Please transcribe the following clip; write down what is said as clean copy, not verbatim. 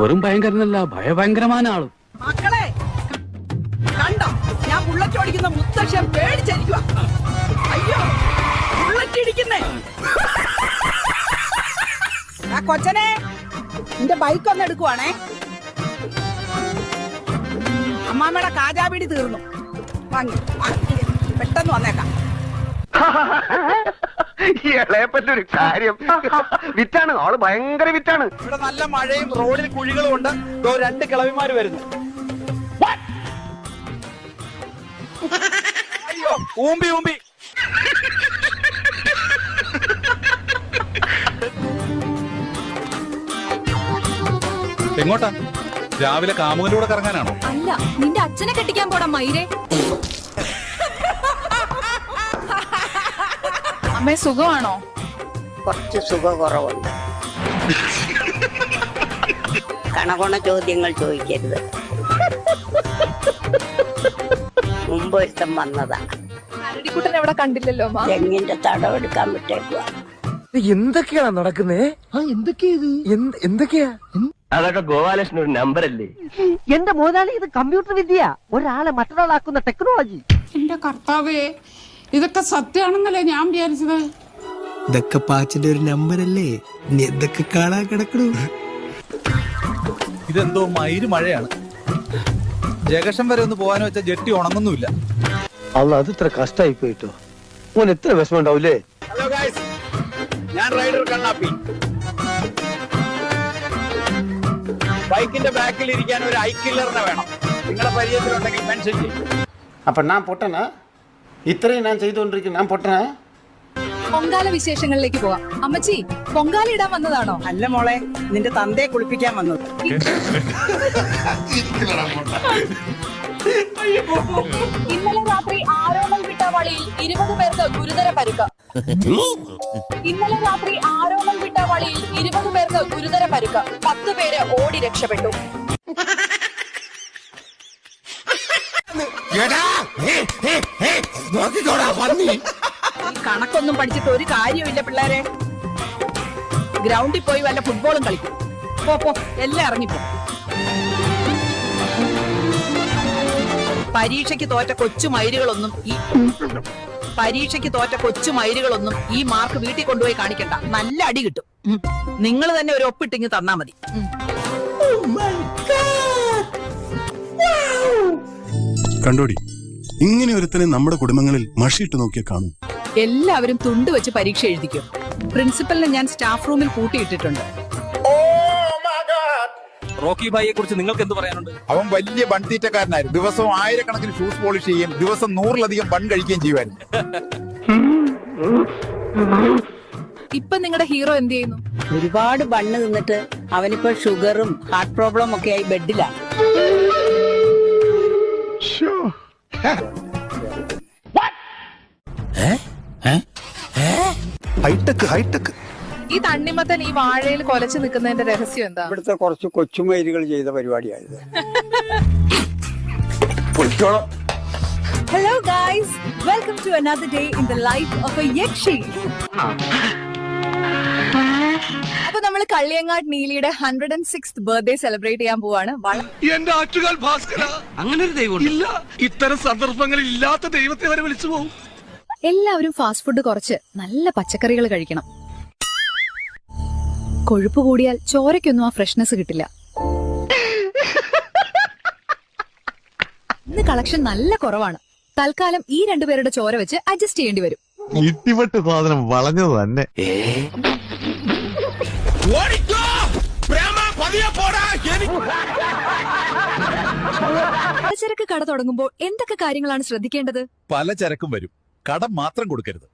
വെറും ഭയങ്കരനല്ല, ഭയഭയങ്കരമായ ആള്. മക്കളെ കണ്ടോ, ഞാൻ ബുള്ളറ്റ് ഓടിക്കുന്ന മുത്തശ്ശൻ പേടിച്ചിരിക്കുക. അയ്യോ ബുള്ളറ്റ് ഇടിക്കുന്നേ. ആ കൊച്ചനെ നിന്റെ ബൈക്ക് ഒന്ന് എടുക്കുവാണേ. അമ്മാമ്മയുടെ കാജാബീടി തീർന്നു, വാങ്ങി പെട്ടെന്ന് വന്നേക്കാം. ഇളയപ്പറ്റൊരു കാര്യം വിറ്റാണ്, ആള് ഭയങ്കര വിറ്റാണ്. ഇവിടെ നല്ല മഴയും റോഡിൽ കുഴികളും ഉണ്ട്. രണ്ട് കിളവിമാര് വരുന്നു. അയ്യോ ഊമ്പി ഊമ്പി. എങ്ങോട്ടാ? രാവിലെ കാമുകന്റെ കൂടെ കറങ്ങാനാണോ? അല്ല, നിന്റെ അച്ഛനെ കെട്ടിക്കാൻ പോടാ മയിരേ. അമ്മേ സുഖമാണോ? കുറച്ച് സുഖക്കുറവുണ്ട്. കണകൊണ ചോദ്യങ്ങൾ ചോദിക്കരുത്. മുമ്പ് ഒരുത്തം വന്നതാ. അരടിക്കുട്ടൻ എവിടെ കണ്ടില്ലല്ലോ അമ്മ. തെങ്ങിന്റെ തടവെടുക്കാൻ വിട്ടേക്കുക. എന്തൊക്കെയാ നടക്കുന്നേ? എന്തൊക്കെയാ അതൊക്കെ? ഗോപാലകൃഷ്ണൻ ഒരു നമ്പർ അല്ലേ? എന്റെ മോനാളി, ഇത് കമ്പ്യൂട്ടർ വിദ്യ, ഒരാളെ മറ്റൊരാളാക്കുന്ന ടെക്നോളജി. എന്റെ കർത്താവേ, ഇതൊക്കെ സത്യമാണെന്നല്ലേ ഞാൻ വിചാരിച്ചത്. ഇതൊക്കെ പാച്ചിന്റെ ഒരു നമ്പറല്ലേ? ഇനി എന്തൊക്കെ കാണാൻ കിടക്കണു. ഇതെന്തോ മയിര് മഴയാണ്. ജഗഷം വരെ ഒന്ന് പോകാന്ന് വെച്ചാൽ ജെട്ടി ഉണങ്ങുന്നുമില്ല. അല്ല, അത് ഇത്ര കഷ്ടായി പോയിട്ടോ. മോൻ എത്ര വിഷമം ഉണ്ടാവൂലേ? ഹലോ ഗൈസ്, ഞാൻ റൈഡർ കണ്ണാപ്പി. ബൈക്കിന്റെ ബാക്കിൽ ഇരിക്കാൻ ഒരു ഐക്കില്ലറിനെ വേണം. നിങ്ങളുടെ പരിചയത്തിലുണ്ടെങ്കിൽ മെൻഷൻ ചെയ്യും. അപ്പൊ ഞാൻ പൊട്ടനാ? ഇത്രയും ഞാൻ ചെയ്തുകൊണ്ടിരിക്കും, ഞാൻ പൊട്ടനാ? പൊങ്കാല വിശേഷങ്ങളിലേക്ക് പോവാം. അമ്മച്ചി, പൊങ്കാല ഇടാൻ വന്നതാണോ? അല്ല മോളെ, നിന്റെ തന്തയെ കുളിപ്പിക്കാൻ വന്നത്. ഇന്നലെ രാത്രി ആരോമൽ വിട്ടവളിയിൽ 20 പേർക്ക് ഗുരുതര പരുക്ക്. ഇന്നലെ രാത്രി ആരോമൽ വിട്ടവളിയിൽ 20 പേർക്ക് ഗുരുതര പരുക്ക്. 10 പേര് ഓടി രക്ഷപ്പെട്ടു. കണക്കൊന്നും പഠിച്ചിട്ട് ഒരു കാര്യമില്ല പിള്ളേരെ. ഗ്രൗണ്ടിൽ പോയി വല്ല ഫുട്ബോളും കളിക്കും. പോ എല്ലാം ഇറങ്ങിപ്പോ. പരീക്ഷയ്ക്ക് തോറ്റ കൊച്ചു മയിലുകളൊന്നും ഈ മാർക്ക് വീട്ടിൽ കൊണ്ടുപോയി കാണിക്കണ്ട. നല്ല അടി കിട്ടും. നിങ്ങൾ തന്നെ ഒരു ഒപ്പിട്ടിങ്ങ് തന്നാ മതി. കണ്ടോടി, ഇങ്ങനെ ഒരുത്തനെ നമ്മുടെ കുടുംബങ്ങളിൽ മഷിയിട്ട് നോക്കിയാൽ കാണും. എല്ലാവരും തുണ്ട് വെച്ച് പരീക്ഷ എഴുതിക്കും. പ്രിൻസിപ്പലിനെ ഞാൻ സ്റ്റാഫ് റൂമിൽ കൂട്ടിയിട്ടിട്ടുണ്ട്. റോക്കി ഭായിയെ കുറിച്ച് നിങ്ങൾക്ക് എന്ത് പറയാനുണ്ട്? അവൻ വലിയ ബൺതീറ്റക്കാരനായിരുന്നു. ദിവസവും 1000 കണക്കിന് ഷൂസ് പോളിഷ് ചെയ്യും, ദിവസം 100-ലധികം ബൺ കഴിക്കുകയും ചെയ്യുമായിരുന്നു. ഇപ്പൊ നിങ്ങളുടെ ഹീറോ എന്ത് ചെയ്യുന്നു? ഒരുപാട് ബണ്ണ് തിന്നിട്ട് അവനിപ്പോ ഷുഗറും ഹാർട്ട് പ്രോബ്ലം ഒക്കെ ആയി ബെഡിലാണ്. ഹൈടെക്. ഈ തണ്ണിമത്തൻ ഈ വാഴയിൽ കൊലച്ചു നിൽക്കുന്നതിന്റെ രഹസ്യം എന്താ? ഇവിടുത്തെ കുറച്ച് കൊച്ചുമയിലുകൾ ചെയ്ത പരിപാടിയായത്. Hello guys, welcome to another day in the life of a yakshi. അപ്പൊ നമ്മൾ കള്ളിയങ്ങാട് നീലിയുടെ 106th ബർത്ത്ഡേ സെലിബ്രേറ്റ് ചെയ്യാൻ പോവാണ്. എന്റെ ആറ്റുകാൽ ഭാസ്കര, അങ്ങനെ ഒരു ദൈവം ഇല്ല. ഇത്തരം സന്ദർഭങ്ങളിൽ ഇല്ലാത്ത ദൈവത്തെ വരെ വിളിച്ചു പോകും. എല്ലാവരും ഫാസ്റ്റ് ഫുഡ് കുറച്ച് നല്ല പച്ചക്കറികൾ കഴിക്കണം. കൊഴുപ്പ് കൂടിയാൽ ചോരയ്ക്കൊന്നും ആ ഫ്രഷ്നെസ് കിട്ടില്ല. ഇന്ന് കളക്ഷൻ നല്ല കുറവാണ്. തൽക്കാലം ഈ 2 പേരുടെ ചോര വെച്ച് അഡ്ജസ്റ്റ് ചെയ്യേണ്ടി വരും. ഇട്ടിപ്പെട്ട് സാധനം വളഞ്ഞത് തന്നെ. പലചരക്ക് കട തുടങ്ങുമ്പോൾ എന്തൊക്കെ കാര്യങ്ങളാണ് ശ്രദ്ധിക്കേണ്ടത്? പല ചരക്കും വരും, കടം മാത്രം കൊടുക്കരുത്.